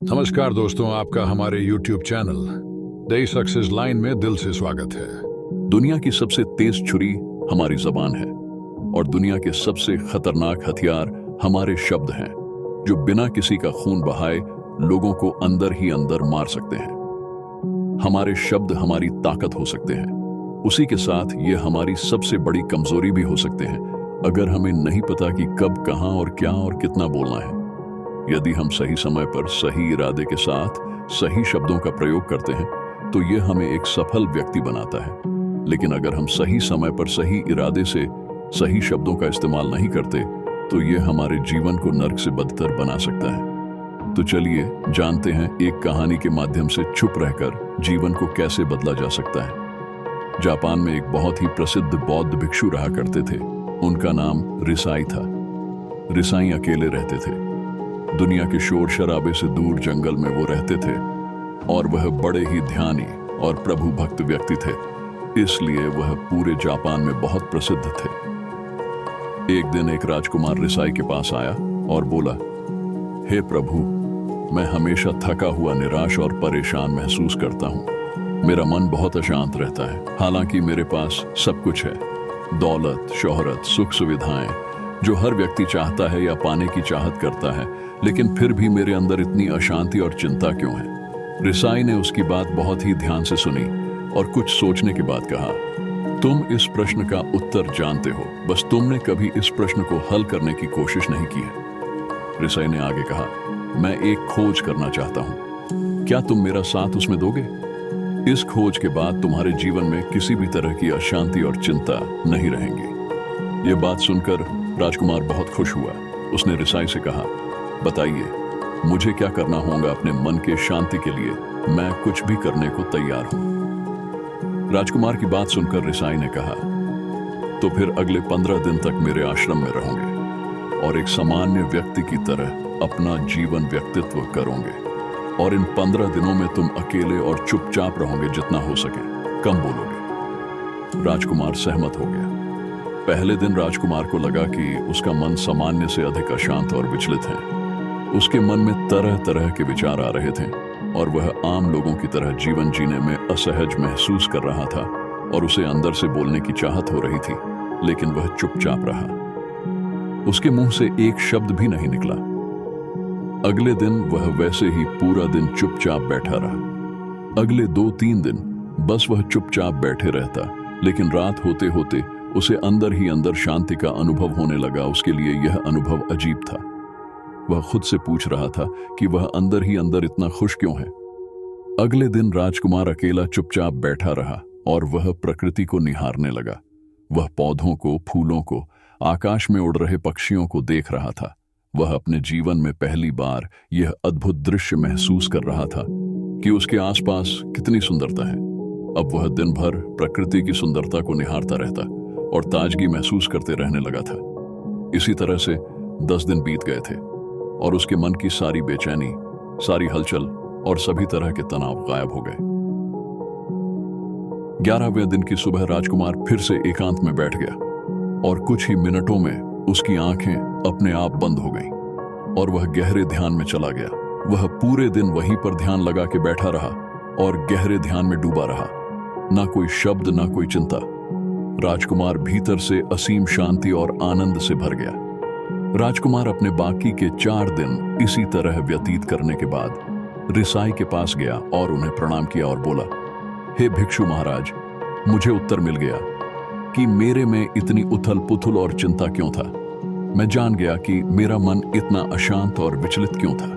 नमस्कार दोस्तों, आपका हमारे YouTube channel the success line में दिल से स्वागत है। दुनिया की सबसे तेज छुरी हमारी जबान है और दुनिया के सबसे खतरनाक हथियार हमारे शब्द हैं, जो बिना किसी का खून बहाए लोगों को अंदर ही अंदर मार सकते हैं। हमारे शब्द हमारी ताकत हो सकते हैं, उसी के साथ ये हमारी सबसे बड़ी कमजोरी भी हो सकते हैं अगर हमें नहीं पता कि कब, कहां और क्या और कितना बोलना है। यदि हम सही समय पर सही इरादे के साथ सही शब्दों का प्रयोग करते हैं तो यह हमें एक सफल व्यक्ति बनाता है। लेकिन अगर हम सही समय पर सही इरादे से सही शब्दों का इस्तेमाल नहीं करते तो यह हमारे जीवन को नर्क से बदतर बना सकता है। तो चलिए जानते हैं एक कहानी के माध्यम से चुप रहकर जीवन को कैसे बदला जा सकता है। जापान में एक बहुत ही प्रसिद्ध बौद्ध भिक्षु रहा करते थे। उनका नाम रिसाई था। रिसाई अकेले रहते थे। दुनिया के शोर शराबे से दूर जंगल में वो रहते थे और वह बड़े ही ध्यानी और प्रभु भक्त व्यक्ति थे, इसलिए वह पूरे जापान में बहुत प्रसिद्ध थे। एक दिन एक राजकुमार रिसाई के पास आया और बोला, हे प्रभु, मैं हमेशा थका हुआ, निराश और परेशान महसूस करता हूँ। मेरा मन बहुत अशांत रहता है। हालांकि मेरे पास सब कुछ है, दौलत, शोहरत, सुख सुविधाएं जो हर व्यक्ति चाहता है या पाने की चाहत करता है, लेकिन फिर भी मेरे अंदर इतनी अशांति और चिंता क्यों है? रिसाई ने उसकी बात बहुत ही ध्यान से सुनी और कुछ सोचने के बाद कहा, तुम इस प्रश्न का उत्तर जानते हो, बस तुमने कभी इस प्रश्न को हल करने की कोशिश नहीं की है। रिसाई ने आगे कहा, मैं एक खोज करना चाहता हूँ, क्या तुम मेरा साथ उसमें दोगे? इस खोज के बाद तुम्हारे जीवन में किसी भी तरह की अशांति और चिंता नहीं रहेंगी। ये बात सुनकर राजकुमार बहुत खुश हुआ। उसने रिसाई से कहा, बताइए, मुझे क्या करना होगा अपने मन के शांति के लिए? मैं कुछ भी करने को तैयार हूं। राजकुमार की बात सुनकर रिसाई ने कहा, तो फिर अगले 15 दिन तक मेरे आश्रम में रहोगे और एक सामान्य व्यक्ति की तरह अपना जीवन व्यक्तित्व करोगे और इन 15 दिनों में तुम अकेले और चुपचाप रहोगे, जितना हो सके कम बोलोगे। राजकुमार सहमत हो गया। पहले दिन राजकुमार को लगा कि उसका मन सामान्य से अधिक अशांत और विचलित है। उसके मन में तरह तरह के विचार आ रहे थे और वह आम लोगों की तरह जीवन जीने में असहज महसूस कर रहा था और उसे अंदर से बोलने की चाहत हो रही थी, लेकिन वह चुपचाप रहा। उसके मुंह से एक शब्द भी नहीं निकला। अगले दिन वह वैसे ही पूरा दिन चुपचाप बैठा रहा। अगले 2-3 दिन बस वह चुपचाप बैठे रहता, लेकिन रात होते होते उसे अंदर ही अंदर शांति का अनुभव होने लगा। उसके लिए यह अनुभव अजीब था। वह खुद से पूछ रहा था कि वह अंदर ही अंदर इतना खुश क्यों है। अगले दिन राजकुमार अकेला चुपचाप बैठा रहा और वह प्रकृति को निहारने लगा। वह पौधों को, फूलों को, आकाश में उड़ रहे पक्षियों को देख रहा था। वह अपने जीवन में पहली बार यह अद्भुत दृश्य महसूस कर रहा था कि उसके आसपास कितनी सुंदरता है। अब वह दिन भर प्रकृति की सुंदरता को निहारता रहता और ताजगी महसूस करते रहने लगा था। इसी तरह से 10 दिन बीत गए थे और उसके मन की सारी बेचैनी, सारी हलचल और सभी तरह के तनाव गायब हो गए। 11वें दिन की सुबह राजकुमार फिर से एकांत में बैठ गया और कुछ ही मिनटों में उसकी आंखें अपने आप बंद हो गईं और वह गहरे ध्यान में चला गया। वह पूरे दिन वहीं पर ध्यान लगा के बैठा रहा और गहरे ध्यान में डूबा रहा। ना कोई शब्द, ना कोई चिंता। राजकुमार भीतर से असीम शांति और आनंद से भर गया। राजकुमार अपने बाकी के 4 दिन इसी तरह व्यतीत करने के बाद रिसाई के पास गया और उन्हें प्रणाम किया और बोला, हे भिक्षु महाराज, मुझे उत्तर मिल गया कि मेरे में इतनी उथल पुथल और चिंता क्यों था। मैं जान गया कि मेरा मन इतना अशांत और विचलित क्यों था।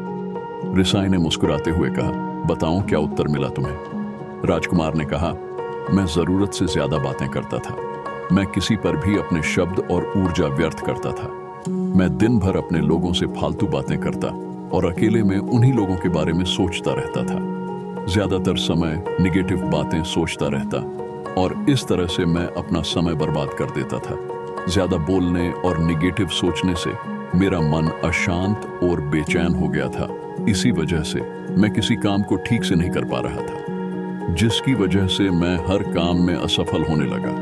रिसाई ने मुस्कुराते हुए कहा, बताओ क्या उत्तर मिला तुम्हें? राजकुमार ने कहा, मैं जरूरत से ज्यादा बातें करता था। मैं किसी पर भी अपने शब्द और ऊर्जा व्यर्थ करता था। मैं दिन भर अपने लोगों से फालतू बातें करता और अकेले में उन्हीं लोगों के बारे में सोचता रहता था। ज्यादातर समय निगेटिव बातें सोचता रहता और इस तरह से मैं अपना समय बर्बाद कर देता था। ज्यादा बोलने और निगेटिव सोचने से मेरा मन अशांत और बेचैन हो गया था। इसी वजह से मैं किसी काम को ठीक से नहीं कर पा रहा था, जिसकी वजह से मैं हर काम में असफल होने लगा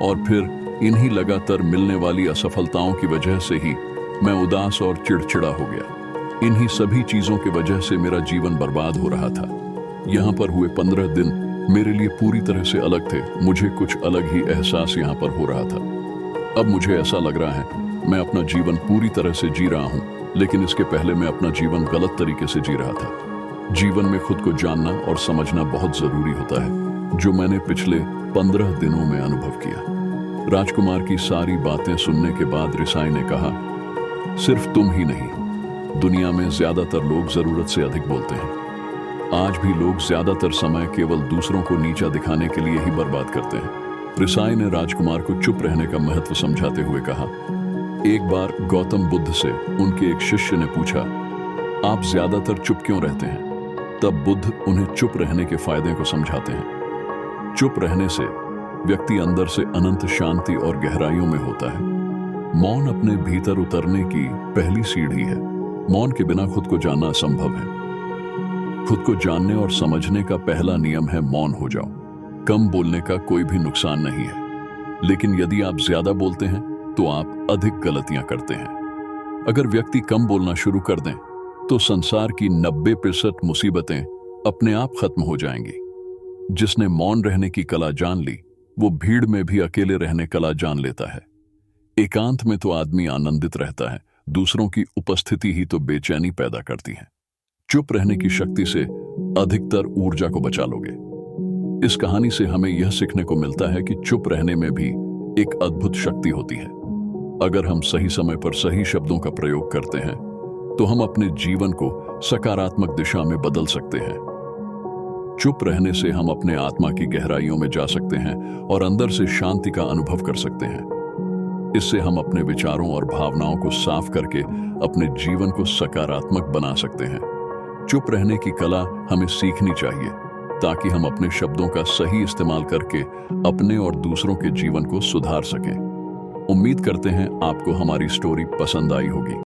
और फिर इन्हीं लगातार मिलने वाली असफलताओं की वजह से ही मैं उदास और चिड़चिड़ा हो गया। इन्हीं सभी चीजों की वजह से मेरा जीवन बर्बाद हो रहा था। यहाँ पर हुए 15 दिन मेरे लिए पूरी तरह से अलग थे। मुझे कुछ अलग ही एहसास यहाँ पर हो रहा था। अब मुझे ऐसा लग रहा है मैं अपना जीवन पूरी तरह से जी रहा हूँ, लेकिन इसके पहले मैं अपना जीवन गलत तरीके से जी रहा था। जीवन में खुद को जानना और समझना बहुत जरूरी होता है, जो मैंने पिछले 15 दिनों में अनुभव किया। राजकुमार की सारी बातें सुनने के बाद रिसाई ने कहा, सिर्फ तुम ही नहीं, दुनिया में ज्यादातर लोग जरूरत से अधिक बोलते हैं। आज भी लोग ज्यादातर समय केवल दूसरों को नीचा दिखाने के लिए ही बर्बाद करते हैं। रिसाई ने राजकुमार को चुप रहने का महत्व समझाते हुए कहा, एक बार गौतम बुद्ध से उनके एक शिष्य ने पूछा, आप ज्यादातर चुप क्यों रहते हैं? तब बुद्ध उन्हें चुप रहने के फायदे को समझाते हैं। चुप रहने से व्यक्ति अंदर से अनंत शांति और गहराइयों में होता है। मौन अपने भीतर उतरने की पहली सीढ़ी है। मौन के बिना खुद को जानना असंभव है। खुद को जानने और समझने का पहला नियम है मौन हो जाओ। कम बोलने का कोई भी नुकसान नहीं है, लेकिन यदि आप ज्यादा बोलते हैं तो आप अधिक गलतियां करते हैं। अगर व्यक्ति कम बोलना शुरू कर दें तो संसार की 90% मुसीबतें अपने आप खत्म हो जाएंगी। जिसने मौन रहने की कला जान ली, वो भीड़ में भी अकेले रहने कला जान लेता है। एकांत में तो आदमी आनंदित रहता है, दूसरों की उपस्थिति ही तो बेचैनी पैदा करती है। चुप रहने की शक्ति से अधिकतर ऊर्जा को बचा लोगे। इस कहानी से हमें यह सीखने को मिलता है कि चुप रहने में भी एक अद्भुत शक्ति होती है। अगर हम सही समय पर सही शब्दों का प्रयोग करते हैं तो हम अपने जीवन को सकारात्मक दिशा में बदल सकते हैं। चुप रहने से हम अपने आत्मा की गहराइयों में जा सकते हैं और अंदर से शांति का अनुभव कर सकते हैं। इससे हम अपने विचारों और भावनाओं को साफ करके अपने जीवन को सकारात्मक बना सकते हैं। चुप रहने की कला हमें सीखनी चाहिए, ताकि हम अपने शब्दों का सही इस्तेमाल करके अपने और दूसरों के जीवन को सुधार सकें। उम्मीद करते हैं आपको हमारी स्टोरी पसंद आई होगी।